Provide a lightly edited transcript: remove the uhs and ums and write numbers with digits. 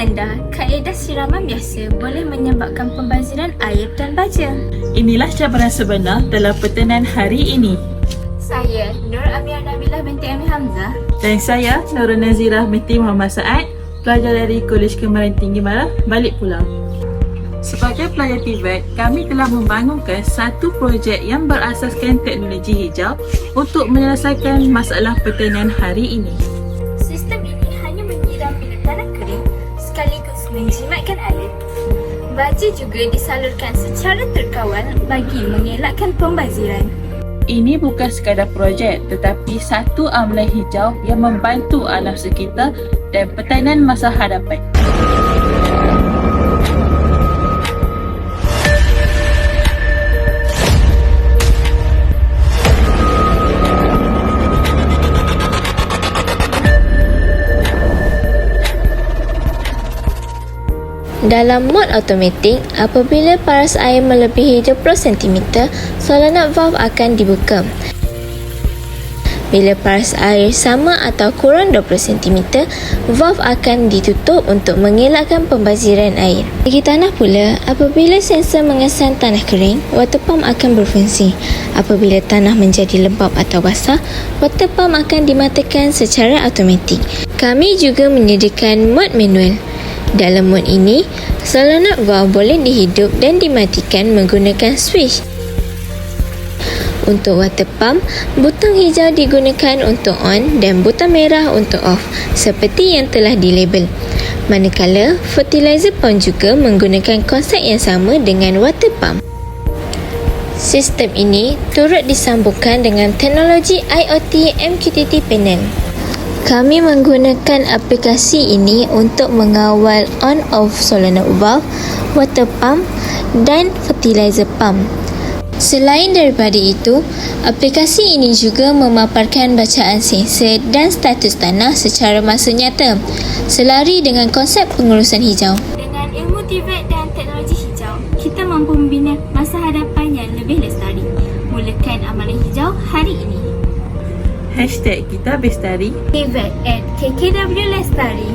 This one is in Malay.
anda, kaedah siraman biasa boleh menyebabkan pembaziran air dan baja. Inilah cabaran sebenar dalam pertanian hari ini. Saya, Nur Amir Nabilah binti Amir Hamzah. Dan saya, Nurul Nazirah binti Muhammad Saad, pelajar dari Kolej Kemaran Tinggi Maral, Balik Pulau. Sebagai pelajar TVET, kami telah membangunkan satu projek yang berasaskan teknologi hijau untuk menyelesaikan masalah pertanian hari ini. Sistem ini hanya menyiram bila tanah kering sekaligus menjimatkan air. Baja juga disalurkan secara terkawal bagi mengelakkan pembaziran. Ini bukan sekadar projek tetapi satu amalan hijau yang membantu alam sekitar dan pertanian masa hadapan. Dalam mod automatik, apabila paras air melebihi 20 cm, solenoid valve akan dibuka. Bila paras air sama atau kurang 20 cm, valve akan ditutup untuk mengelakkan pembaziran air. Bagi tanah pula, apabila sensor mengesan tanah kering, water pump akan berfungsi. Apabila tanah menjadi lembap atau basah, water pump akan dimatikan secara automatik. Kami juga menyediakan mod manual. Dalam mod ini, solenoid valve boleh dihidup dan dimatikan menggunakan switch. Untuk water pump, butang hijau digunakan untuk on dan butang merah untuk off, seperti yang telah dilabel. Manakala, fertilizer pump juga menggunakan konsep yang sama dengan water pump. Sistem ini turut disambungkan dengan teknologi IoT MQTT panel. Kami menggunakan aplikasi ini untuk mengawal on-off solenoid valve, water pump dan fertilizer pump. Selain daripada itu, aplikasi ini juga memaparkan bacaan sensor dan status tanah secara masa nyata, selari dengan konsep pengurusan hijau. Dengan ilmu TVET dan teknologi hijau, kita mampu membina masa hadapan yang lebih lestari. Mulakan amalan hijau hari ini. #kita Bestari TVET at KKW Lestari.